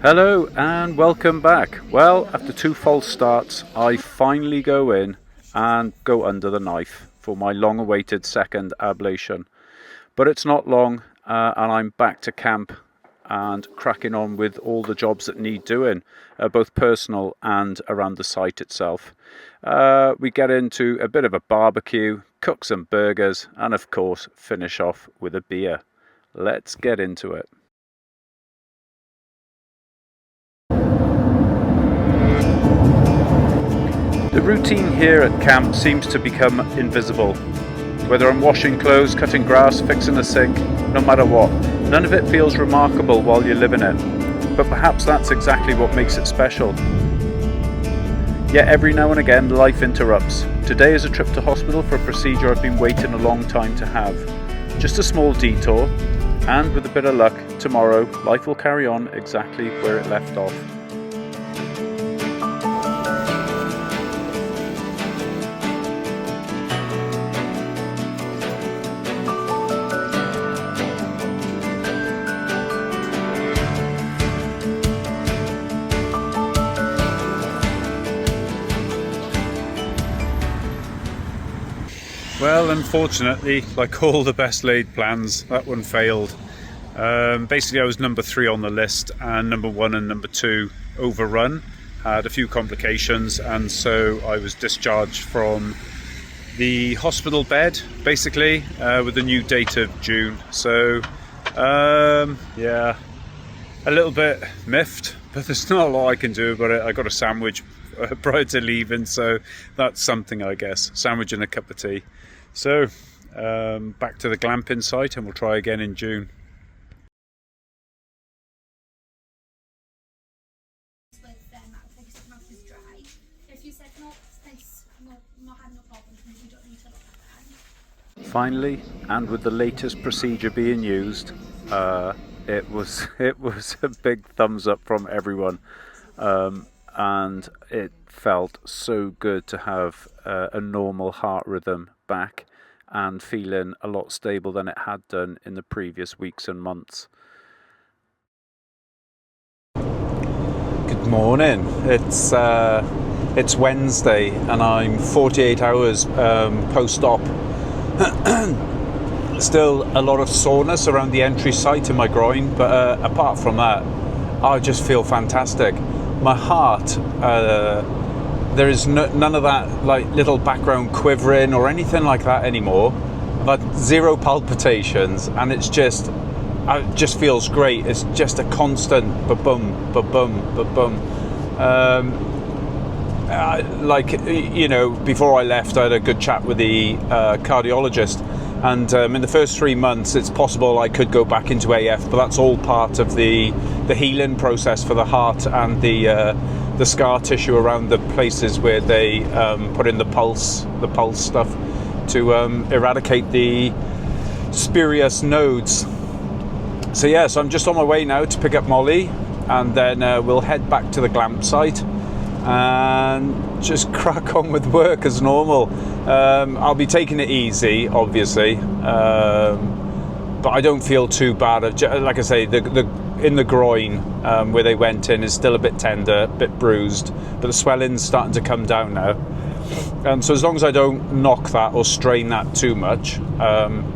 Hello and welcome back. Well, after two false starts, I finally go in and go under the knife for my long-awaited second ablation. But it's not long and I'm back to camp and cracking on with all the jobs that need doing, both personal and around the site itself. We get into a bit of a barbecue, cook some burgers, and of course finish off with a beer. Let's get into it. The routine here at camp seems to become invisible. Whether I'm washing clothes, cutting grass, fixing a sink, no matter what, none of it feels remarkable while you're living it. But perhaps that's exactly what makes it special. Yet every now and again life interrupts. Today is a trip to hospital for a procedure I've been waiting a long time to have. Just a small detour, and with a bit of luck, tomorrow life will carry on exactly where it left off. Well, unfortunately, like all the best laid plans, that one failed. Basically, I was number 3 on the list, and number 1 and number 2 overrun, had a few complications, and so I was discharged from the hospital bed, basically, with a new date of June. So, yeah, a little bit miffed, but there's not a lot I can do about it. I got a sandwich prior to leaving, so that's something, I guess. Sandwich and a cup of tea. So back to the glamping site, and we'll try again in June. Finally, and with the latest procedure being used, it was a big thumbs up from everyone, and it felt so good to have a normal heart rhythm back and feeling a lot stable than it had done in the previous weeks and months. Good morning. It's Wednesday and I'm 48 hours post-op. Still a lot of soreness around the entry site in my groin, but apart from that, I just feel fantastic. My heart, there is none of that like little background quivering or anything like that anymore. I've had 0 palpitations, and it just feels great. It's just a constant ba-bum, ba-bum, ba-bum. Like, you know, before I left, I had a good chat with the cardiologist, and in the first 3 months, it's possible I could go back into AF, but that's all part of the healing process for the heart and the scar tissue around the places where they put in the pulse stuff to eradicate the spurious nodes. So yeah, so I'm just on my way now to pick up Molly, and then we'll head back to the glamp site and just crack on with work as normal. I'll be taking it easy, obviously, but I don't feel too bad. Like I say, in the groin where they went in is still a bit tender, a bit bruised, but the swelling's starting to come down now. And so as long as I don't knock that or strain that too much,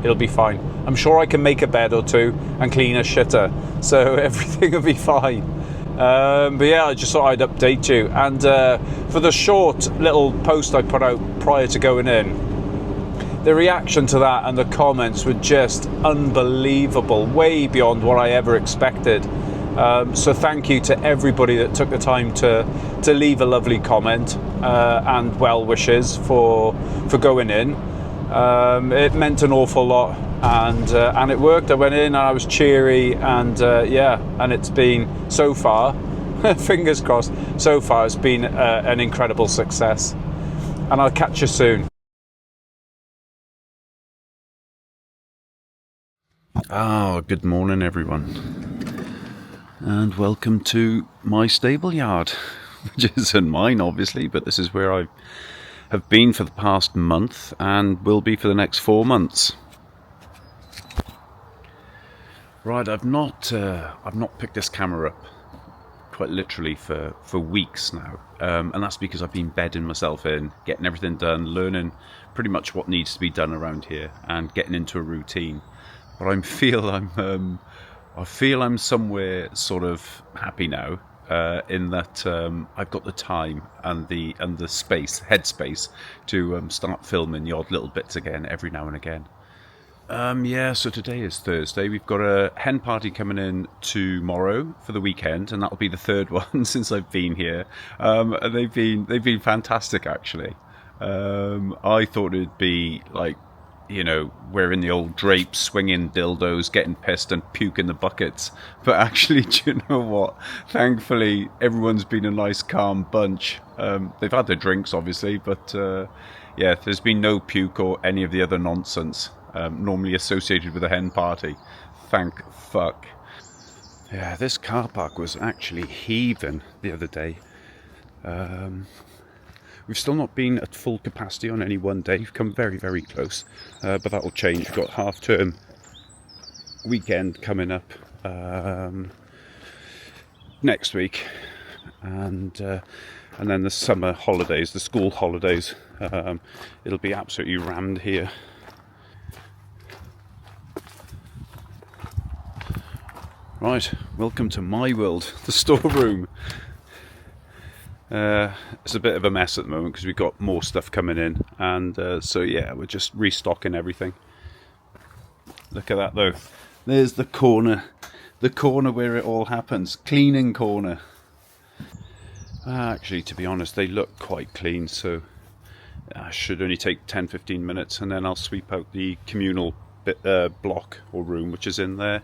it'll be fine. I'm sure I can make a bed or two and clean a shitter, so everything will be fine. But yeah, I just thought I'd update you. And for the short little post I put out prior to going in, the reaction to that and the comments were just unbelievable, way beyond what I ever expected. So thank you to everybody that took the time to leave a lovely comment and well wishes for going in. It meant an awful lot, and it worked. I went in and I was cheery, and yeah, and it's been so far, fingers crossed, so far it's been an incredible success. And I'll catch you soon. Good morning everyone, and welcome to my stable yard, which isn't mine obviously, but this is where I have been for the past month and will be for the next 4 months. Right, I've not picked this camera up quite literally for weeks now, and that's because I've been bedding myself in, getting everything done, learning pretty much what needs to be done around here, and getting into a routine. But I feel I'm somewhere sort of happy now, in that I've got the time and the headspace to start filming the odd little bits again every now and again. Yeah, so today is Thursday. We've got a hen party coming in tomorrow for the weekend, and that'll be the third one since I've been here. And they've been fantastic, actually. I thought it'd be like, wearing the old drapes, swinging dildos, getting pissed and puking the buckets. But actually, do you know what? Thankfully, everyone's been a nice, calm bunch. They've had their drinks, obviously, but yeah, there's been no puke or any of the other nonsense normally associated with a hen party. Thank fuck. Yeah, this car park was actually heaving the other day. We've still not been at full capacity on any one day. We've come very, very close, but that'll change. We've got half-term weekend coming up next week, and then the summer holidays, the school holidays. It'll be absolutely rammed here. Right, welcome to my world, the storeroom. It's a bit of a mess at the moment because we've got more stuff coming in, and so yeah, we're just restocking everything. Look at that though. There's the corner where it all happens. Cleaning corner. Actually, to be honest, they look quite clean, so I should only take 10-15 minutes, and then I'll sweep out the communal block or room which is in there.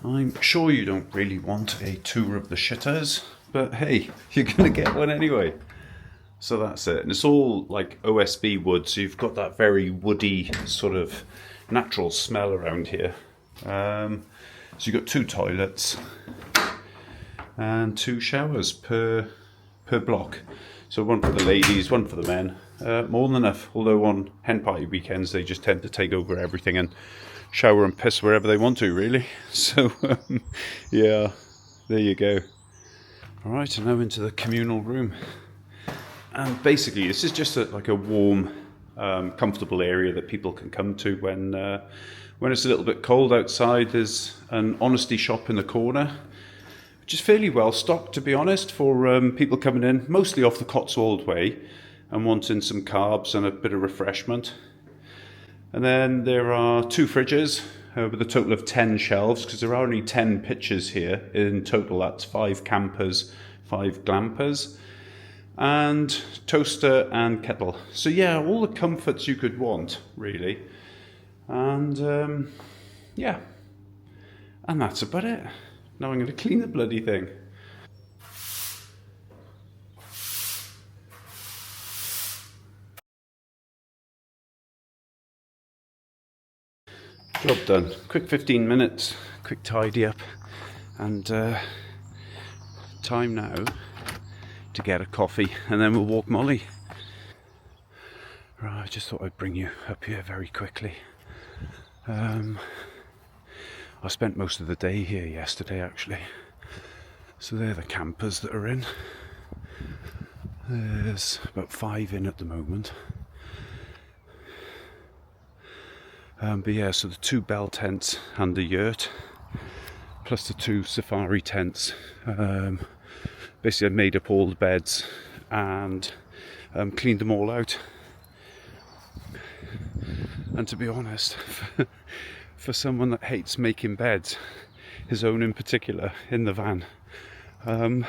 I'm sure you don't really want a tour of the shitters, but hey, you're going to get one anyway. So that's it. And it's all like OSB wood, so you've got that very woody sort of natural smell around here. So you've got 2 toilets and 2 showers per block. So one for the ladies, one for the men. More than enough, although on hen party weekends they just tend to take over everything and shower and piss wherever they want to, really. So yeah, there you go. All right, and now into the communal room, and basically this is just like a warm, comfortable area that people can come to when it's a little bit cold outside. There's an honesty shop in the corner, which is fairly well stocked, to be honest, for people coming in mostly off the Cotswold way and wanting some carbs and a bit of refreshment. And then there are 2 fridges with a total of 10 shelves, because there are only 10 pitches here. In total, that's 5 campers, 5 glampers, and toaster and kettle. So yeah, all the comforts you could want, really. And yeah, and that's about it. Now I'm going to clean the bloody thing. Job done. Quick 15 minutes, quick tidy up, and time now to get a coffee, and then we'll walk Molly. Right, I just thought I'd bring you up here very quickly. I spent most of the day here yesterday, actually. So they're the campers that are in. There's about 5 in at the moment. But yeah, so the 2 bell tents and the yurt, plus the 2 safari tents. Basically, I made up all the beds and cleaned them all out. And to be honest, for someone that hates making beds, his own in particular, in the van, I'm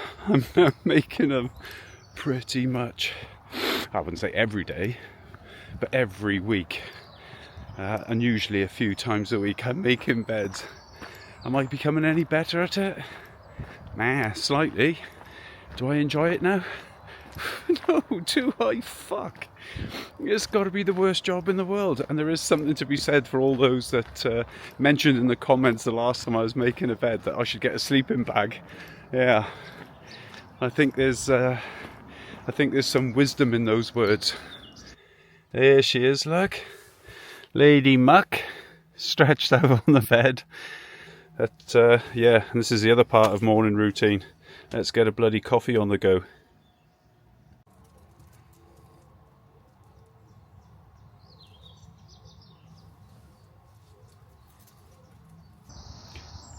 now making them pretty much, I wouldn't say every day, but every week. And usually a few times a week I'm making beds. Am I becoming any better at it? Nah, slightly. Do I enjoy it now? No, do I? Fuck. It's got to be the worst job in the world. And there is something to be said for all those that mentioned in the comments the last time I was making a bed that I should get a sleeping bag. Yeah, I think there's some wisdom in those words. There she is, look. Lady Muck stretched out on the bed. But yeah, and this is the other part of morning routine. Let's get a bloody coffee on the go.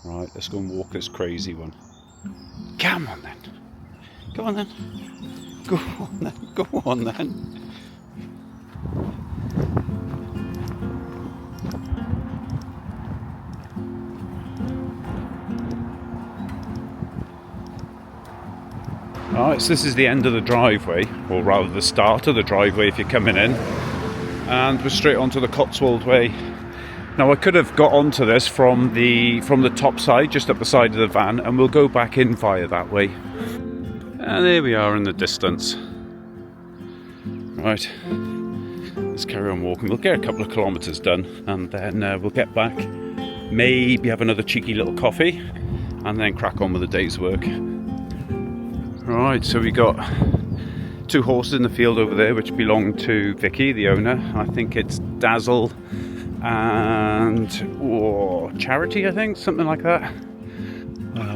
Right, let's go and walk this crazy one. Come on then. Go on then. Go on then. Go on then. Alright, so this is the end of the driveway, or rather the start of the driveway if you're coming in. And we're straight onto the Cotswold Way. Now I could have got onto this from the top side, just up the side of the van, and we'll go back in via that way. And there we are in the distance. Right, let's carry on walking. We'll get a couple of kilometres done, and then we'll get back, maybe have another cheeky little coffee, and then crack on with the day's work. Right, so we got 2 horses in the field over there, which belong to Vicky, the owner. I think it's Dazzle and Charity, I think, something like that.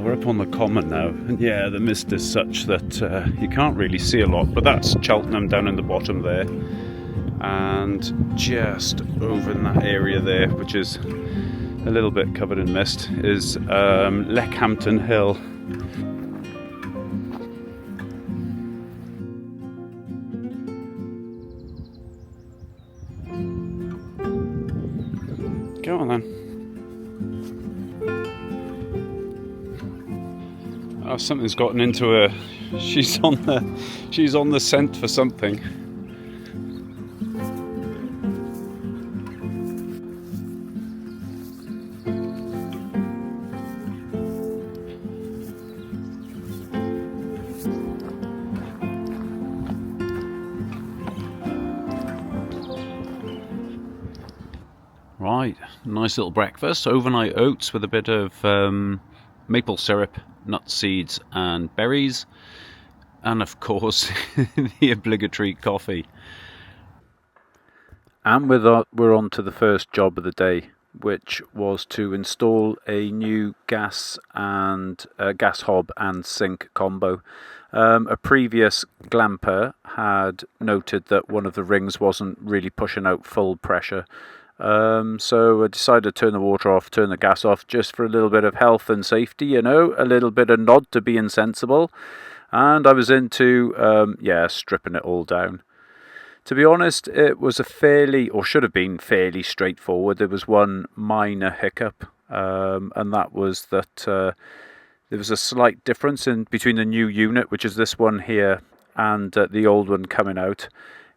We're up on the common now, and yeah, the mist is such that you can't really see a lot, but that's Cheltenham down in the bottom there, and just over in that area there, which is a little bit covered in mist, is Leckhampton Hill. Go on then. Oh, something's gotten into her. She's on the scent for something. Right, nice little breakfast. Overnight oats with a bit of maple syrup, nut seeds and berries, and of course the obligatory coffee. And we're on to the first job of the day, which was to install a new gas hob and sink combo. A previous Glamper had noted that one of the rings wasn't really pushing out full pressure. So I decided to turn the water off, turn the gas off, just for a little bit of health and safety, you know, a little bit of nod to being sensible. And I was into, stripping it all down. To be honest, it was should have been fairly straightforward. There was one minor hiccup, and that was that there was a slight difference between the new unit, which is this one here, and the old one coming out,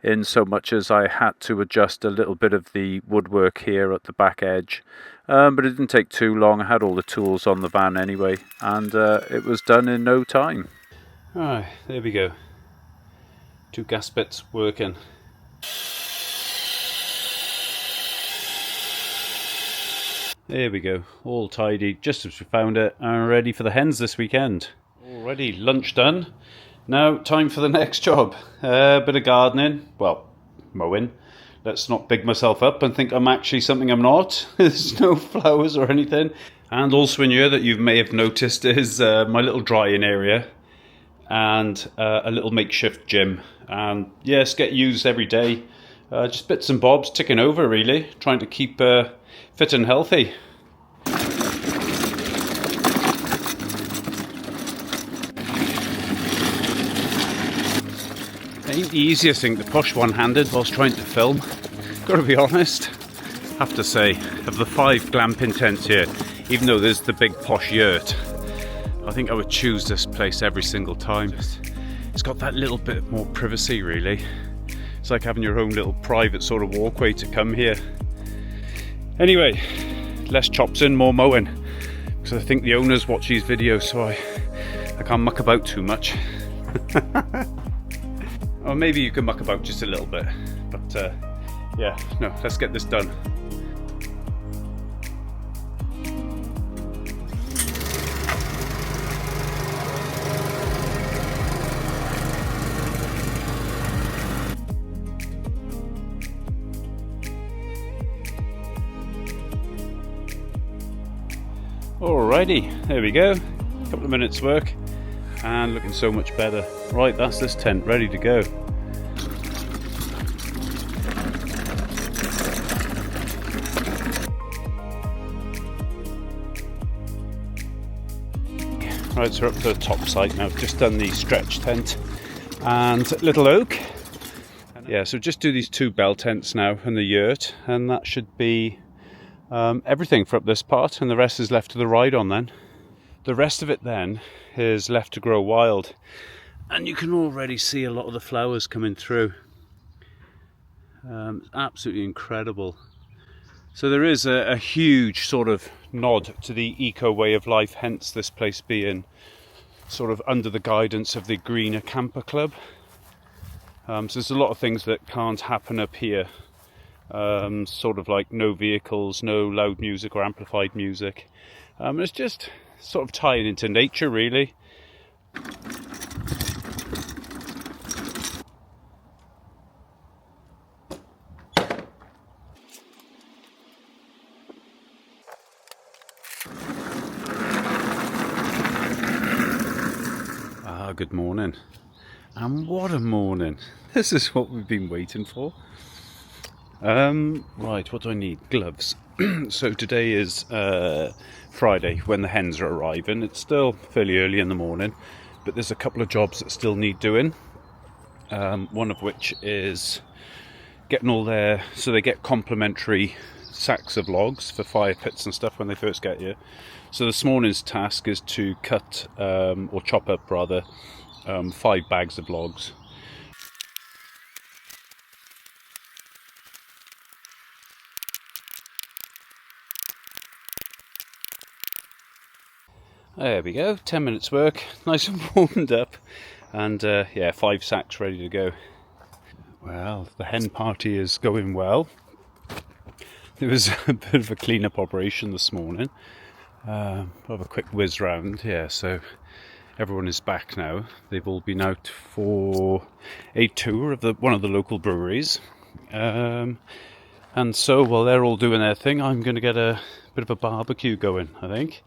in so much as I had to adjust a little bit of the woodwork here at the back edge. But it didn't take too long. I had all the tools on the van anyway, and it was done in no time. Alright, there we go. 2 gas bits working. There we go, all tidy, just as we found it, and ready for the hens this weekend. Already lunch done. Now, time for the next job. A bit of gardening, well, mowing. Let's not big myself up and think I'm actually something I'm not. There's no flowers or anything. And also in here that you may have noticed is my little drying area and a little makeshift gym. And yes, get used every day. Just bits and bobs, ticking over really, trying to keep fit and healthy. Ain't the easiest thing to push one-handed whilst trying to film. Gotta be honest. Have to say, of the 5 glamping tents here, even though there's the big posh yurt, I think I would choose this place every single time. It's got that little bit more privacy really. It's like having your own little private sort of walkway to come here. Anyway, less chops in, more mowing. Because I think the owners watch these videos, so I can't muck about too much. Or maybe you can muck about just a little bit, but yeah, no, let's get this done. Alrighty, there we go. A couple of minutes work and looking so much better. Right, that's this tent ready to go. Right, so we're up to the top site now. I've just done the stretch tent and little oak. Yeah, so just do these 2 bell tents now and the yurt, and that should be everything for up this part, and the rest is left to the ride on then. The rest of it then is left to grow wild, and you can already see a lot of the flowers coming through. Absolutely incredible. So there is a huge sort of nod to the eco way of life, hence this place being sort of under the guidance of the Greener Camper Club. So there's a lot of things that can't happen up here. Sort of like no vehicles, no loud music or amplified music. It's just sort of tying into nature, really. Good morning. And what a morning. This is what we've been waiting for. Right, what do I need? Gloves. So today is Friday when the hens are arriving. It's still fairly early in the morning, but there's a couple of jobs that still need doing. One of which is getting all their, so they get complimentary sacks of logs for fire pits and stuff when they first get here. So this morning's task is to cut, or chop up rather, 5 bags of logs. There we go, 10 minutes work, nice and warmed up, and yeah, 5 sacks ready to go. Well, the hen party is going well. There was a bit of a clean-up operation this morning. We'll have a quick whiz round, yeah, so everyone is back now. They've all been out for a tour of one of the local breweries. And so while they're all doing their thing, I'm going to get a bit of a barbecue going, I think.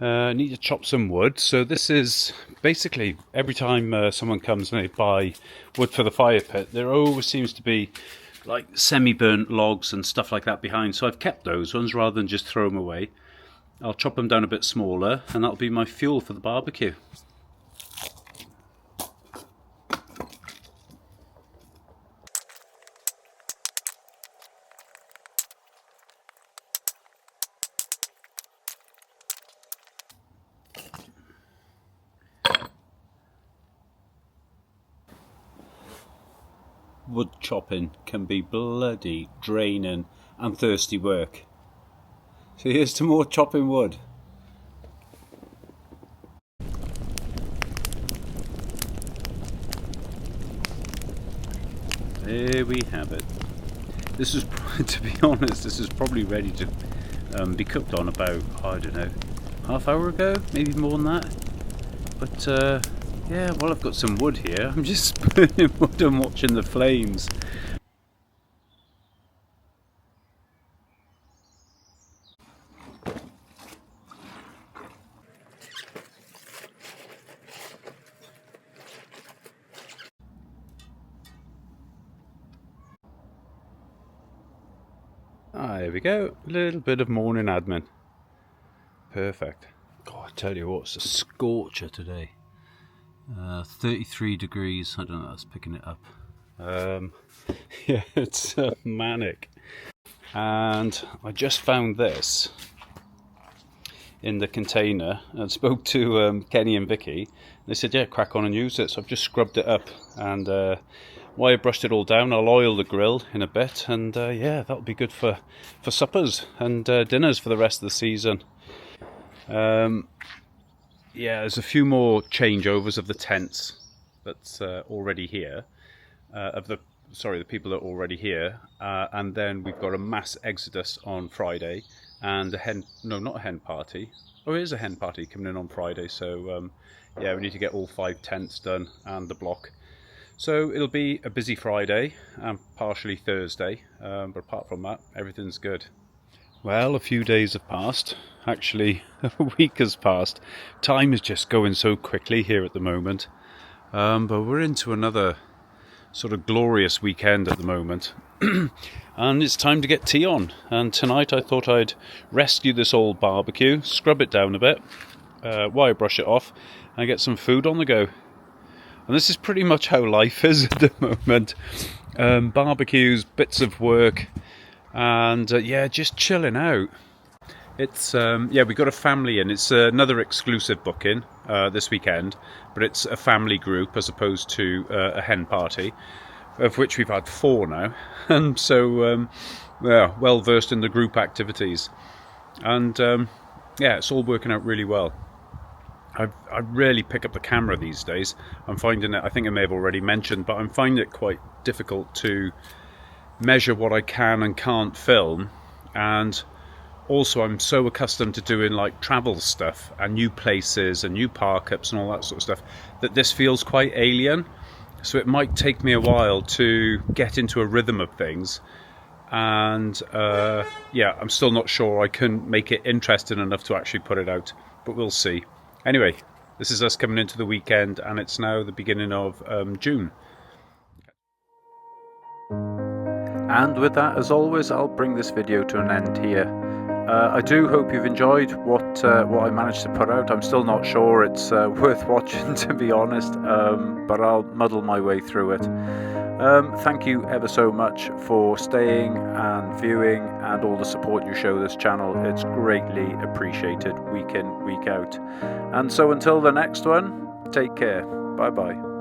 I need to chop some wood. So this is basically every time someone comes and they buy wood for the fire pit, there always seems to be like semi-burnt logs and stuff like that behind. So I've kept those ones rather than just throw them away. I'll chop them down a bit smaller and that'll be my fuel for the barbecue. Wood chopping can be bloody draining and thirsty work. So here's to more chopping wood. There we have it. This is, to be honest, this is probably ready to be cooked on about, I don't know, half hour ago, maybe more than that. But yeah, well, I've got some wood here. I'm just burning wood and watching the flames. There we go, a little bit of morning admin. Perfect. Oh, I tell you what, it's a scorcher today. 33 degrees, I don't know, that's picking it up. Yeah, it's manic. And I just found this in the container and spoke to Kenny and Vicky. They said, yeah, crack on and use it. So I've just scrubbed it up and while I brushed it all down, I'll oil the grill in a bit, and yeah, that'll be good for suppers and dinners for the rest of the season. Yeah, there's a few more changeovers of the tents that's already here, the people that are already here, and then we've got a mass exodus on Friday, and not a hen party. Oh, it is a hen party coming in on Friday, so yeah, we need to get all 5 tents done and the block. So it'll be a busy Friday and partially Thursday, but apart from that, everything's good. Well, a few days have passed. Actually, a week has passed. Time is just going so quickly here at the moment. But we're into another sort of glorious weekend at the moment. And it's time to get tea on. And tonight I thought I'd rescue this old barbecue, scrub it down a bit, wire brush it off, and get some food on the go. And this is pretty much how life is at the moment. Barbecues, bits of work, and just chilling out. It's we got a family in. It's another exclusive booking this weekend, but it's a family group as opposed to a hen party, of which we've had 4 now, and so well versed in the group activities, and it's all working out really well. I rarely pick up the camera these days. I'm finding it, I think I may have already mentioned, but I'm finding it quite difficult to measure what I can and can't film. And also I'm so accustomed to doing like travel stuff and new places and new park-ups and all that sort of stuff that this feels quite alien. So it might take me a while to get into a rhythm of things. And I'm still not sure I can make it interesting enough to actually put it out, but we'll see. Anyway, this is us coming into the weekend, and it's now the beginning of June. And with that, as always, I'll bring this video to an end here. I do hope you've enjoyed what I managed to put out. I'm still not sure it's worth watching, to be honest, but I'll muddle my way through it. Thank you ever so much for staying and viewing and all the support you show this channel. It's greatly appreciated week in, week out. And so until the next one, take care. Bye bye.